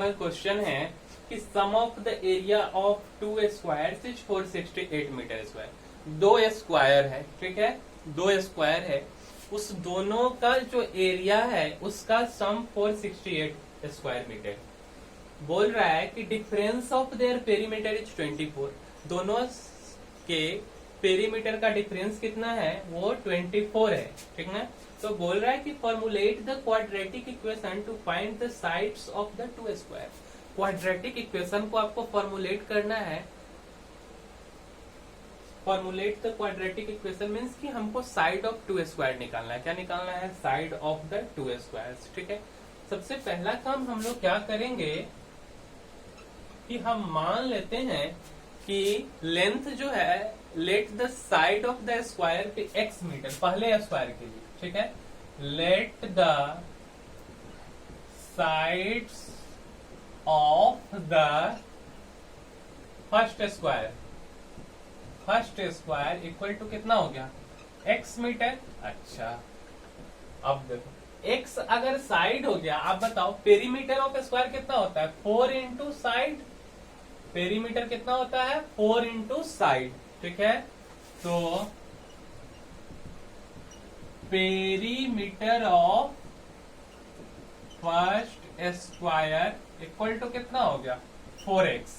Normal question है कि sum of the area of two square is 468 metre square. दो square है, ठीक है, दो स्क्वायर है, उस दोनों का जो एरिया है उसका सम 468 स्क्वायर मीटर। बोल रहा है कि difference of their perimeter is 24। दोनों के पेरीमीटर का डिफरेंस कितना है, वो 24 है, ठीक है। तो बोल रहा है कि formulate the quadratic equation two find the sides of the two square. Quadratic equation को आपको फॉर्मुलेट करना है। Formulate the quadratic equation means कि हमको साइड ऑफ टू स्क्वायर निकालना है। क्या निकालना है, side of the two square, ठीक है। सबसे पहला काम हम लोग क्या करेंगे कि हम मान लेते हैं कि लेंथ जो है, let the side of the square पे x मीटर, पहले स्क्वायर के लिए, ठीक है। Let the sides of the first square, first square equal to कितना हो गया, x मीटर। अच्छा, अब देखो x अगर साइड हो गया, आप बताओ पेरीमीटर ऑफ स्क्वायर कितना होता है, 4 इंटू साइड। पेरीमीटर कितना होता है, 4 इंटू साइड, ठीक है। तो perimeter of first square equal to कितना हो गया, 4x,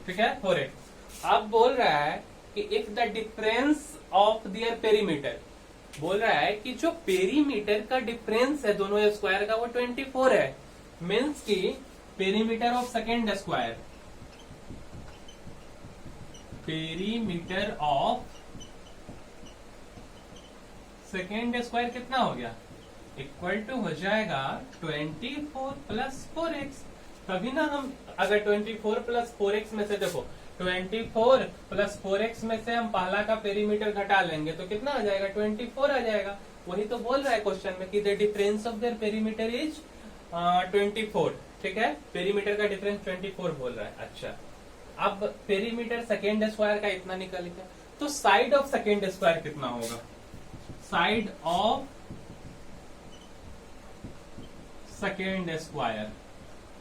ठीक है, 4x। अब बोल रहा है कि if the difference of their perimeter, बोल रहा है कि जो पेरीमीटर का डिफरेंस है दोनों स्क्वायर का वो 24 है। मीन्स की perimeter of second square, perimeter of second square कितना हो गया, इक्वल टू हो जाएगा 24 प्लस 4x। तभी ना हम अगर 24 प्लस 4x में से देखो, 24 प्लस 4x में से हम पहला का पेरीमीटर घटा लेंगे तो कितना आ जाएगा, 24 आ जाएगा। वही तो बोल रहा है क्वेश्चन में कि the difference of their perimeter is 24, ठीक है। पेरीमीटर का डिफरेंस 24 बोल रहा है। अच्छा, अब पेरीमीटर सेकेंड स्क्वायर का इतना निकल गया, तो साइड ऑफ सेकेंड स्क्वायर कितना होगा, side of second square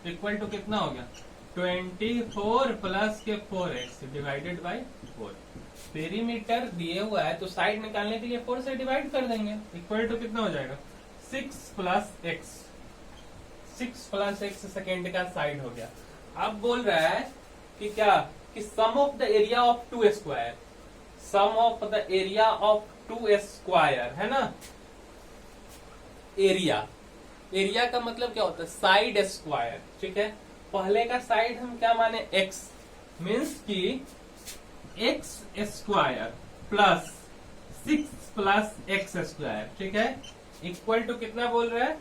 equal to कितना हो गया, 24 प्लस के 4x डिवाइडेड बाई 4। पेरीमीटर दिए हुआ है तो साइड निकालने के लिए 4 से डिवाइड कर देंगे, इक्वल टू कितना हो जाएगा, 6 plus x। 6 plus x second का साइड हो गया। अब बोल रहा है कि क्या, कि sum of the area of two square, sum of the area of two square है ना। एरिया, एरिया का मतलब क्या होता है, साइड स्क्वायर, ठीक है। पहले का साइड हम क्या माने, x, मीन्स की x square plus 6 plus x square, ठीक है, इक्वल टू कितना बोल रहा है,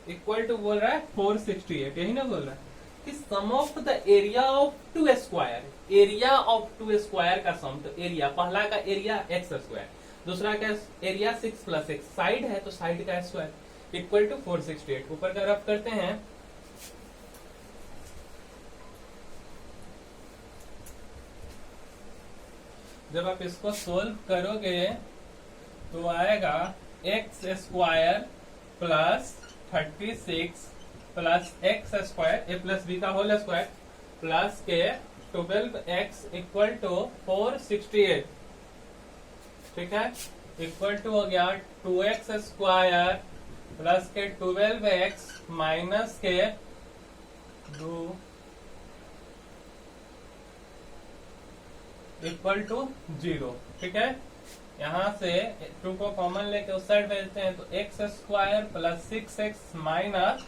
इक्वल टू बोल रहा है 468। यही ना बोल रहा है कि sum of the area of two square, area of two square का सम, तो एरिया पहला का एरिया x स्क्वायर, दूसरा का एरिया 6 प्लस x, साइड है तो साइड का स्क्वायर, इक्वल टू 468। ऊपर का रफ करते हैं, जब आप इसको सोल्व करोगे तो आएगा x square plus 36 plus x square, a plus b का होल स्क्वायर, प्लस के 12x इक्वल टू 468, ठीक है, इक्वल टू हो गया 2x स्क्वायर प्लस के 12x माइनस के 2 इक्वल टू 0, ठीक है। यहाँ से 2 को कॉमन लेके उस साइड भेजते हैं तो x square plus 6x minus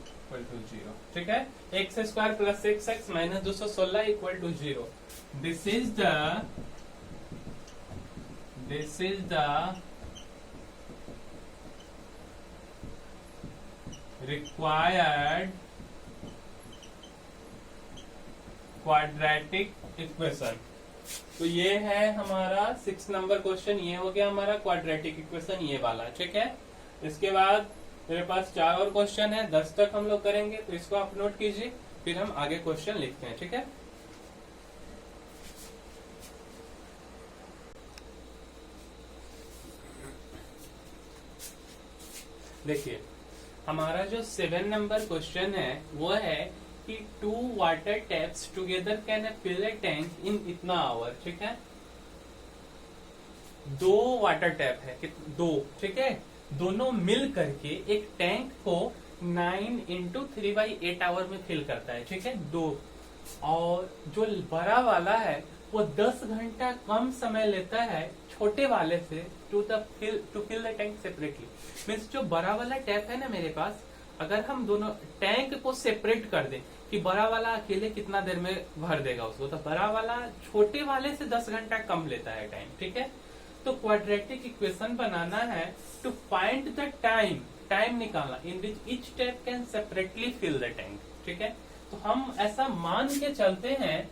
equal to 0, ठीक है। X square plus 6x minus 216 equal to 0। This is the required quadratic equation. तो ये है हमारा 6 नंबर क्वेश्चन, ये हो गया हमारा क्वाड्रेटिक इक्वेशन, ये वाला, ठीक है। इसके बाद मेरे पास 4 और क्वेश्चन है, 10 तक हम लोग करेंगे, तो इसको आप नोट कीजिए, फिर हम आगे क्वेश्चन लिखते हैं, ठीक है। देखिए, हमारा जो 7 नंबर क्वेश्चन है वो है कि 2 water taps together can fill a tank in इतना आवर, ठीक है। 2 वाटर टैप है, दो, ठीक है, दोनों मिल करके एक टैंक को 9 इंटू 3/8 आवर में फिल करता है, ठीक है, दो। और जो बड़ा वाला है वो 10 घंटा कम समय लेता है छोटे वाले से to fill the tank separately. Means जो बड़ा वाला टैप है ना मेरे पास, अगर हम दोनों टैंक को सेपरेट कर दें कि बड़ा वाला अकेले कितना देर में भर देगा उसको, तो बड़ा वाला छोटे वाले से 10 घंटा कम लेता है टाइम, ठीक है। तो क्वाड्रेटिक इक्वेशन बनाना है टू फाइंड द टाइम निकालना in which each tap can separately fill the tank, ठीक है। तो हम ऐसा मान के चलते हैं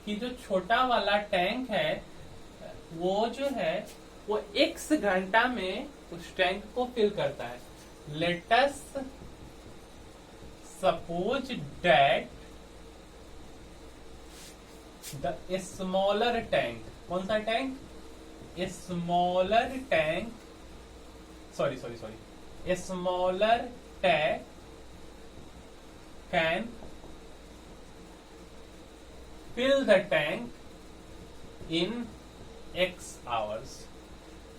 कि जो छोटा वाला टैंक है वो जो है वो x घंटा में उस टैंक को फिल करता है। Let us suppose that the smaller tank, कौन सा tank, smaller tank, sorry, smaller tank can fill the tank in x hours।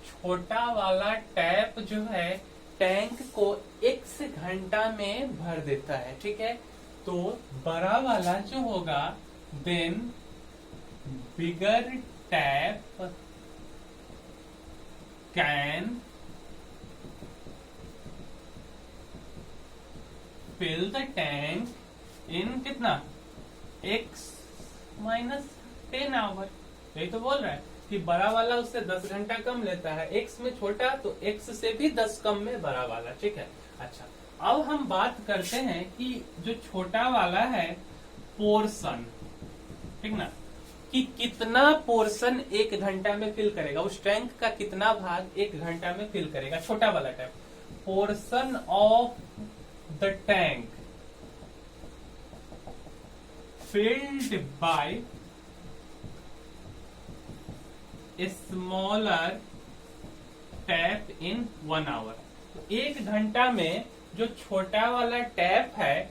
छोटा वाला टैप जो है टैंक को x घंटा में भर देता है, ठीक है। तो बड़ा वाला जो होगा then bigger tap can fill the tank in कितना, x -10 आवर। यही तो बोल रहा है कि बड़ा वाला उससे 10 घंटा कम लेता है, x में छोटा तो x से भी 10 कम में बड़ा वाला, ठीक है। अच्छा, अब हम बात करते हैं कि जो छोटा वाला है पोर्शन, ठीक ना, कि कितना पोर्शन 1 घंटा में फिल करेगा, उस टैंक का कितना भाग 1 घंटा में फिल करेगा छोटा वाला tank. Portion of the tank filled by a smaller tap in 1 hour। 1 घंटा में जो छोटा वाला टैप है,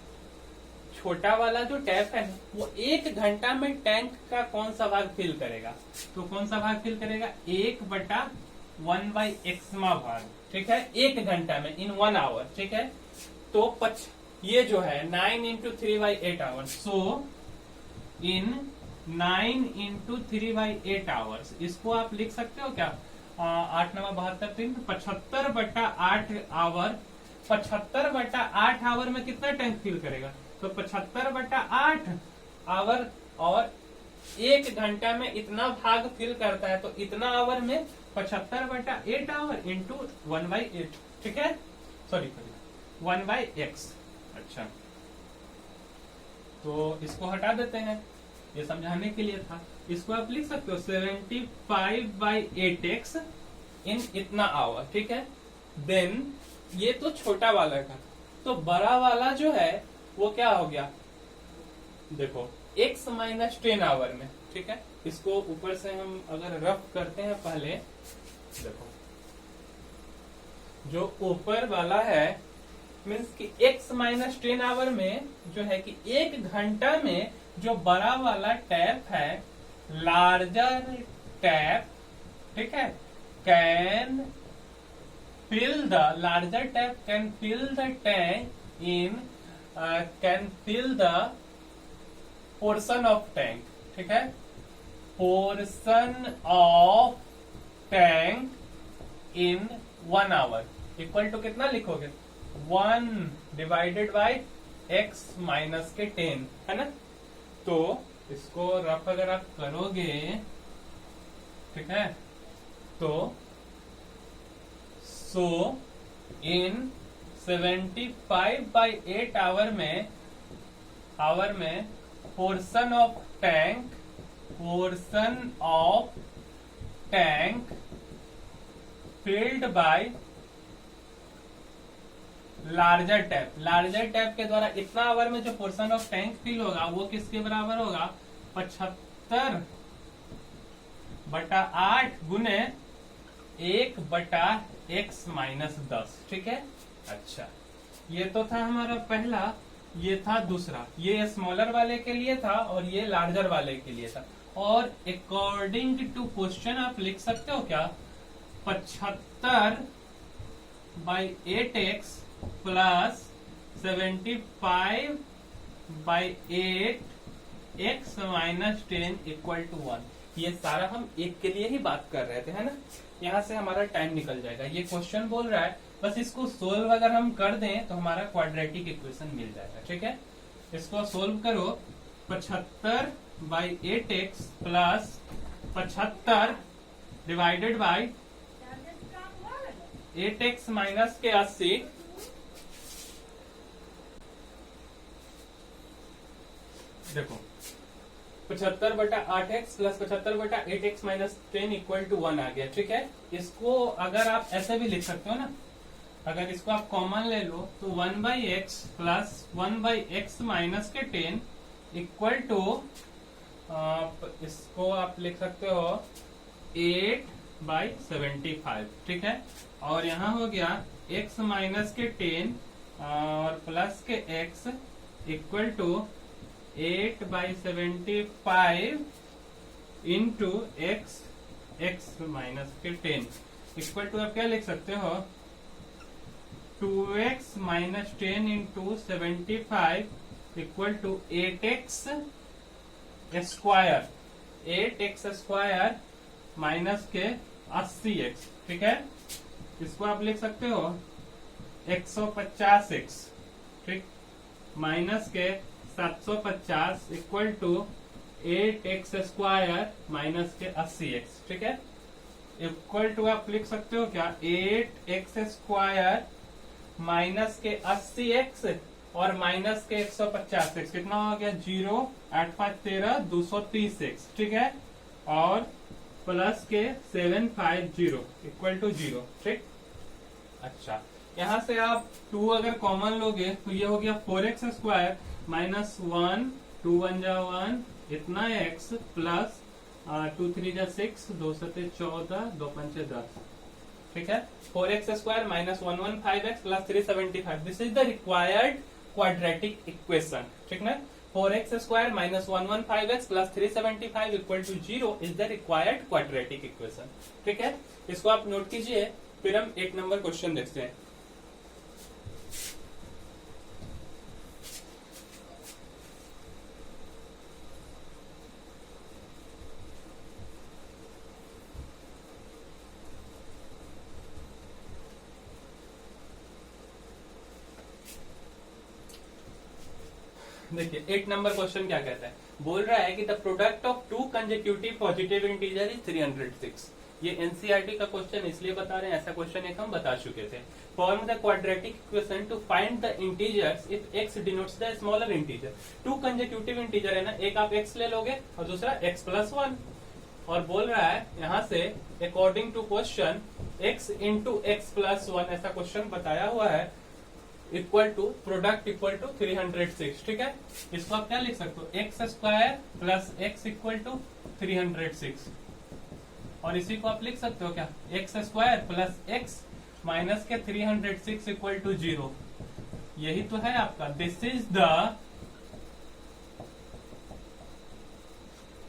छोटा वाला जो टैप है वो 1 घंटा में टैंक का कौन सा भाग फिल करेगा, तो कौन सा भाग फिल करेगा, 1/1/x भाग, ठीक है, 1 घंटा में इन 1 आवर, ठीक है। तो ये जो है 9 into 3/8 hour, so in 9 into 3/8 hours, इसको आप लिख सकते हो क्या, 8 9 72 3 75/8 आवर। 75/8 आवर में कितना टैंक फिल करेगा, तो 75/8 आवर, और 1 घंटा में इतना भाग फिल करता है, तो इतना आवर में 75/8 आवर इंटू 1/8, ठीक है, सॉरी 1/x। अच्छा, तो इसको हटा देते हैं, ये समझाने के लिए था। इसको आप लिख सकते हो 75/8x इन इतना आवर, ठीक है। देन ये तो छोटा वाला का, तो बड़ा वाला जो है वो क्या हो गया, देखो x -10 आवर में, ठीक है। इसको ऊपर से हम अगर रफ करते हैं पहले, देखो जो ऊपर वाला है मीन्स कि x -10 आवर में जो है कि 1 घंटा में जो बड़ा वाला टैप है, लार्जर टैप, ठीक है, can fill the tank in can fill the portion of tank, ठीक है, portion of tank in 1 hour equal to कितना लिखोगे, 1 डिवाइडेड बाय x माइनस के 10, है ना। तो इसको रफ अगर आप करोगे, ठीक है, तो सो इन 75/8 आवर में portion of tank filled by larger tap के द्वारा इतना आवर में जो पोर्शन ऑफ टैंक फिल होगा वो किसके बराबर होगा, 75/8 गुने 1/x -10, ठीक है। अच्छा, ये तो था हमारा पहला, ये था दूसरा, ये स्मॉलर वाले के लिए था और ये लार्जर वाले के लिए था। और अकॉर्डिंग टू क्वेश्चन आप लिख सकते हो क्या, 75/8x plus 75/8x minus 10 equal to 1। ये सारा हम एक के लिए ही बात कर रहे थे, है ना। यहाँ से हमारा टाइम निकल जाएगा। ये क्वेश्चन बोल रहा है बस इसको सोल्व अगर हम कर दें तो हमारा क्वाड्रेटिक इक्वेशन मिल जाएगा। ठीक है, इसको सोल्व करो। 75/8x plus 75 divided by 8x minus के 80 देखो 75/8x plus 75/8x minus 10 equal to 1 आ गया। ठीक है, इसको अगर आप ऐसे भी लिख सकते हो ना, अगर इसको आप कॉमन ले लो तो 1/x प्लस 1/x माइनस के 10 इक्वल टू, इसको आप लिख सकते हो 8/75। ठीक है, और यहाँ हो गया x माइनस के 10 और प्लस के x equal to 8/75 into x minus के 10 इक्वल टू आप क्या लिख सकते हो, 2x minus 10 into 75 equal to 8x square, 8x square minus के 80x। ठीक है, इसको आप लिख सकते हो 150x, ठीक, माइनस के 750 equal to 8x square minus के 80x। ठीक है, इक्वल टू आप लिख सकते हो क्या, 8x स्क्वायर माइनस के 80x और माइनस के 150x, कितना हो गया 0, 8 5 13, 230x। ठीक है, और प्लस के 750 इक्वल टू 0। ठीक, अच्छा, यहाँ से आप 2 अगर कॉमन लोगे तो ये हो गया 4x स्क्वायर माइनस 1, 2 1 जा 1 इतना x प्लस 2 3 जा 6, 2 7 14, 2 5 10। ठीक है, 4x square minus 115x plus 375, this is the required quadratic equation. ठीक है, 4x square minus 115x plus 375 equal to 0 is the required quadratic equation. ठीक है, इसको आप नोट कीजिए। फिर हम 8 नंबर क्वेश्चन देखते हैं। देखिए 8 नंबर क्वेश्चन क्या कहता है, बोल रहा है कि the product of 2 consecutive positive integer is 306। ये एनसीईआरटी का क्वेश्चन इसलिए बता रहे हैं, ऐसा क्वेश्चन एक हम बता चुके थे। Form the quadratic equation two find the integers if x denotes the smaller integer. 2 consecutive integer है ना, एक आप x ले लोगे और दूसरा x प्लस 1, और बोल रहा है यहाँ से according to question x into x plus 1, ऐसा क्वेश्चन बताया हुआ है, equal to product equal to 306। ठीक है, इसको आप क्या लिख सकते हो, x square plus x equal to 306, और इसी को आप लिख सकते हो क्या, x square plus x minus के 306 इक्वल टू 0। यही तो है आपका, this is the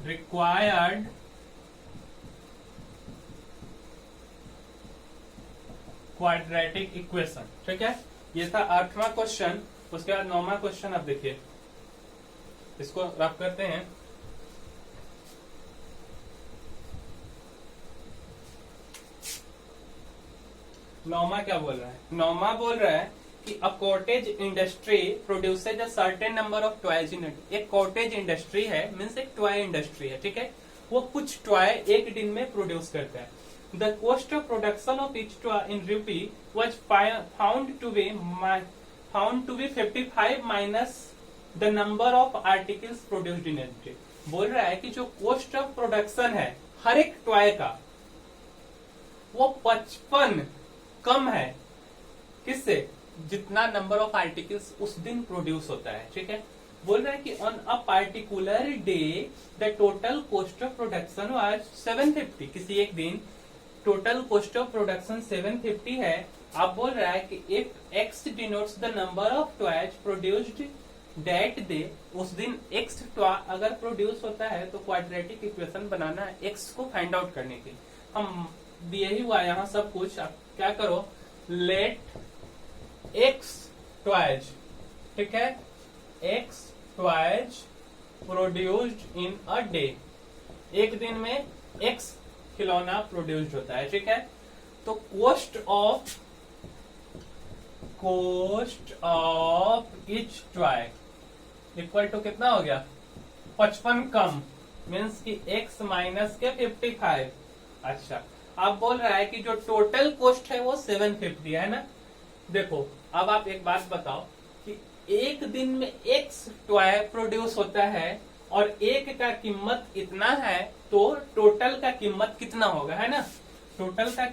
required quadratic equation. ठीक है, ये था 8वां क्वेश्चन। उसके बाद 9वां क्वेश्चन आप देखिए, इसको रफ करते हैं। नौमा क्या बोल रहा है, नौमा बोल रहा है कि a cottage industry produces a certain number of toys in. एक कॉटेज इंडस्ट्री है, मीन्स एक टॉय इंडस्ट्री है। ठीक है, वो कुछ टॉय एक दिन में प्रोड्यूस करता है। The cost of production of each toy in rupee was found to be 55 minus the number of articles produced in a day। बोल रहा है कि जो cost of production है हर एक टॉय का, वो 55 कम है किससे, जितना नंबर ऑफ आर्टिकल्स उस दिन प्रोड्यूस होता है। ठीक है, बोल रहा है कि on a particular day the total cost of production was 750। किसी एक दिन टोटल कॉस्ट ऑफ प्रोडक्शन 750 है, आप बोल रहा है कि if x denotes the number of toys produced that day, उस दिन x टॉय अगर प्रोड्यूस होता है तो क्वाड्रेटिक इक्वेशन बनाना है x को फाइंड आउट करने के लिए। हम दिए ही हुआ यहाँ सब कुछ, आप क्या करो, लेट x टॉयज, ठीक है, x toys produced in a day, एक दिन में x खिलौना प्रोड्यूस्ड होता है, ठीक है। तो cost of each toy equal to कितना हो गया, 55 कम, मीन्स कि x माइनस के 55। अच्छा, आप बोल रहा है कि जो टोटल कॉस्ट है वो 750 है ना। देखो अब आप एक बात बताओ कि एक दिन में x टॉय प्रोड्यूस होता है और एक का कीमत इतना है, तो टोटल का कीमत कितना होगा, है ना। टोटल का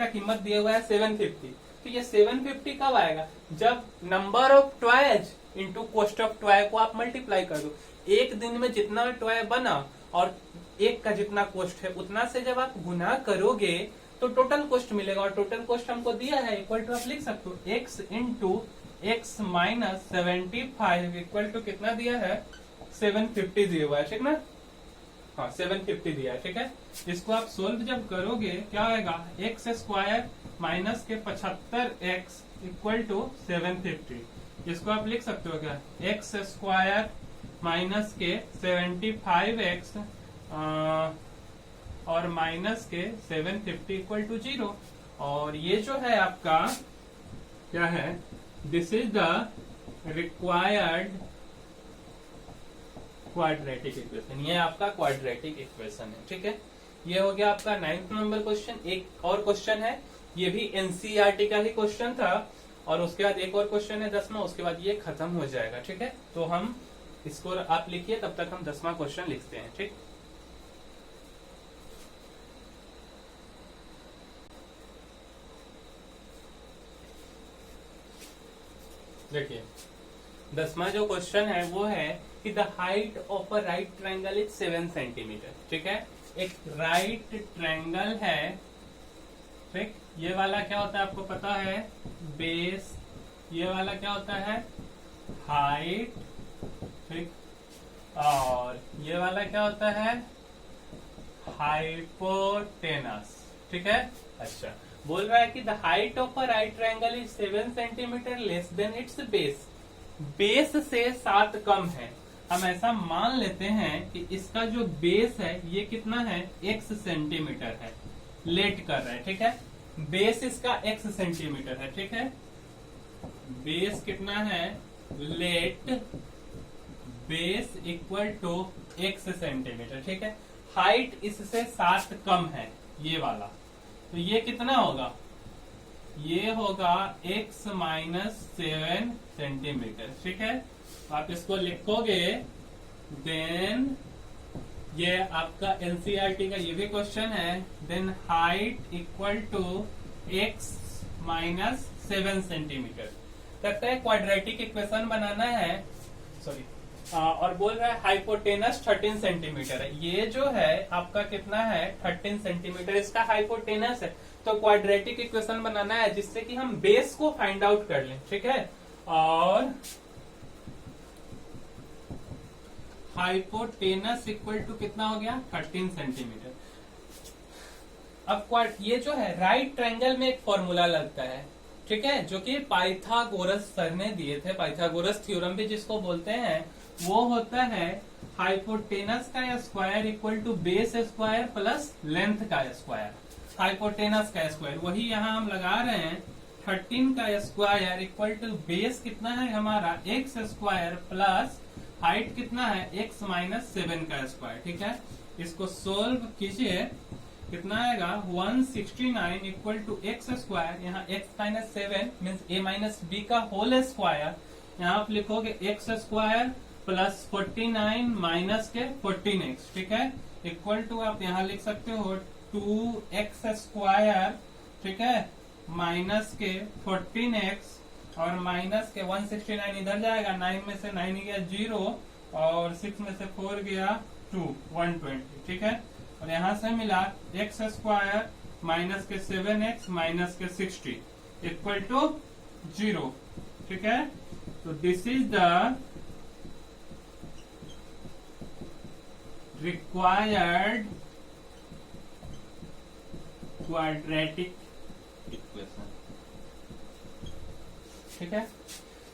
कीमत दिया हुआ है 750। तो ये 750 कब आएगा, जब number of toys into cost of toy को आप मल्टीप्लाई कर दो। एक दिन में जितना टॉय बना और एक का जितना कॉस्ट है उतना से जब आप गुना करोगे तो टोटल कॉस्ट मिलेगा, और टोटल कॉस्ट हमको दिया है इक्वल टू, आप लिख सकते हो x into x minus 75 equal to कितना दिया है, 750 दिया हुआ है, ठीक ना। हाँ 750 दिया है, ठीक है। इसको आप सोल्व जब करोगे क्या आएगा, एक्स स्क्वायर माइनस के 75x इक्वल टू 750। इसको आप लिख सकते हो क्या, एक्स स्क्वायर माइनस के 75x और माइनस के 750 इक्वल टू 0। और ये जो है आपका क्या है, this is the required quadratic equation, ये आपका क्वाड्रेटिक इक्वेशन है, ठीक है। ये हो गया आपका 9th नंबर क्वेश्चन। एक और क्वेश्चन है, ये भी एनसीईआरटी का ही क्वेश्चन था, और उसके बाद एक और क्वेश्चन है 10वां, उसके बाद ये खत्म हो जाएगा, ठीक है। तो हम इसको आप लिखिए, तब तक हम 10वां क्वेश्चन लिखते हैं, ठीक। देखिए 10वां जो क्वेश्चन है वो है कि the height of a right triangle is 7 centimetre, ठीक है। एक राइट ट्रायंगल है, ठीक, ये वाला क्या होता है आपको पता है, बेस, ये वाला क्या होता है, हाइट, ठीक, और ये वाला क्या होता है, हाइपोटेनस, ठीक है। अच्छा, बोल रहा है कि the height of a right triangle is 7 centimetre less than it's base, base से 7 कम है। हम ऐसा मान लेते हैं कि इसका जो बेस है ये कितना है, x सेंटीमीटर है, लेट कर रहा है, ठीक है। बेस इसका x सेंटीमीटर है, ठीक है। बेस कितना है, let base equal to x centimeter, ठीक है। हाइट इससे 7 कम है, ये वाला, तो ये कितना होगा, ये होगा x माइनस 7 सेंटीमीटर, ठीक है। आप इसको लिखोगे, देन ये आपका एनसीईआरटी का ये भी क्वेश्चन है, then height equal to x minus 7 centimeter. लगता है क्वाड्रेटिक इक्वेशन बनाना है, सॉरी, और बोल रहा है हाइपोटेनस 13 सेंटीमीटर है। ये जो है आपका कितना है, 13 सेंटीमीटर इसका हाइपोटेनस है। तो क्वाड्रेटिक इक्वेशन बनाना है जिससे कि हम बेस को फाइंड आउट कर लें, ठीक है। और हाइपोटेनस इक्वल टू कितना हो गया, 13 सेंटीमीटर। अब ये जो है राइट ट्रायंगल में एक फॉर्मूला लगता है, ठीक है, जो कि पाइथागोरस सर ने दिए थे, पाइथागोरस थ्योरम भी जिसको बोलते हैं, वो होता है हाइपोटेनस का square equal to base square plus length का स्क्वायर, हाइपोटेनस का स्क्वायर, वही यहाँ हम लगा रहे हैं। 13 का स्क्वायर इक्वल टू बेस कितना है हमारा, एक्स स्क्वायर प्लस हाइट कितना है, x माइनस 7 का स्क्वायर, ठीक है। इसको सोल्व कीजिए, कितना आएगा, 169 इक्वल टू एक्स स्क्वायर, यहाँ x minus 7 means a minus b का होल स्क्वायर, यहाँ आप लिखोगे x स्क्वायर प्लस 49 माइनस के 14x, ठीक है, इक्वल टू आप यहाँ लिख सकते हो 2x स्क्वायर, ठीक है, माइनस के 14x और माइनस के 169 इधर जाएगा, 9 में से 9 गया 0 और 6 में से 4 गया 2, 120, ठीक है। और यहाँ से मिला x स्क्वायर माइनस के 7x माइनस के 60 इक्वल टू 0। ठीक है, तो this is the required quadratic equation. ठीक है,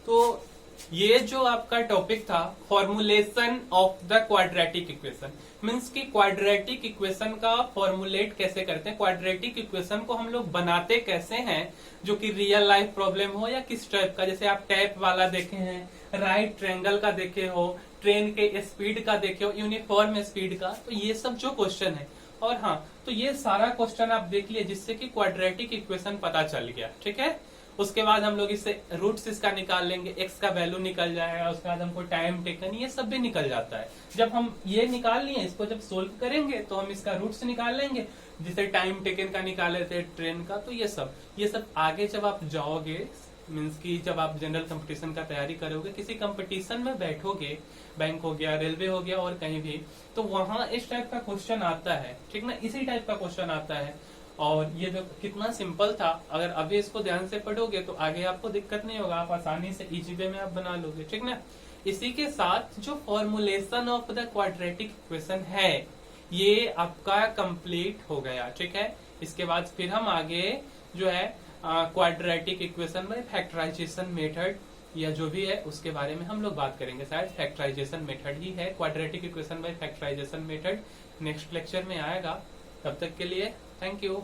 तो ये जो आपका टॉपिक था formulation of the quadratic equation, means कि क्वाड्रेटिक इक्वेशन का फॉर्मुलेट कैसे करते हैं, क्वाड्रेटिक इक्वेशन को हम लोग बनाते कैसे हैं, जो कि रियल लाइफ प्रॉब्लम हो या किस टाइप का, जैसे आप टैप वाला देखे हैं, राइट ट्रायंगल का देखे हो, ट्रेन के स्पीड का देखे हो, यूनिफॉर्म स्पीड का, तो ये सब जो क्वेश्चन है। और हाँ, तो ये सारा क्वेश्चन आप देख लिए जिससे कि क्वाड्रेटिक इक्वेशन पता चल गया। ठीक है, उसके बाद हम लोग इससे रूट्स इसका निकाल लेंगे, एक्स का वैल्यू निकल जाएगा, उसके बाद हमको टाइम टेकन ये सब भी निकल जाता है। जब हम ये निकाल लिए, इसको जब सोल्व करेंगे तो हम इसका रूट्स निकाल लेंगे, जैसे टाइम टेकन का निकाले थे, ट्रेन का, तो ये सब आगे जब आप जाओगे, मीन्स की जब आप जनरल कंपटीशन का तैयारी करोगे, किसी कंपटीशन में बैठोगे, बैंक हो गया, रेलवे हो गया और कहीं भी, तो वहां इस टाइप का क्वेश्चन आता है। ठीक ना, इसी टाइप का क्वेश्चन आता है। और ये जो कितना सिंपल था, अगर अभी इसको ध्यान से पढ़ोगे तो आगे आपको दिक्कत नहीं होगा, आप आसानी से इजी वे में आप बना लोगे। ठीक ना, इसी के साथ जो formulation of the quadratic equation है ये आपका कंप्लीट हो गया। ठीक है, इसके बाद फिर हम आगे जो है क्वाड्रेटिक इक्वेशन में फैक्टराइजेशन मेथड या जो भी है उसके बारे में हम लोग बात करेंगे। शायद फैक्टराइजेशन मेथड ही है, quadratic equation by factorization method next lecture में आएगा। तब तक के लिए थैंक यू।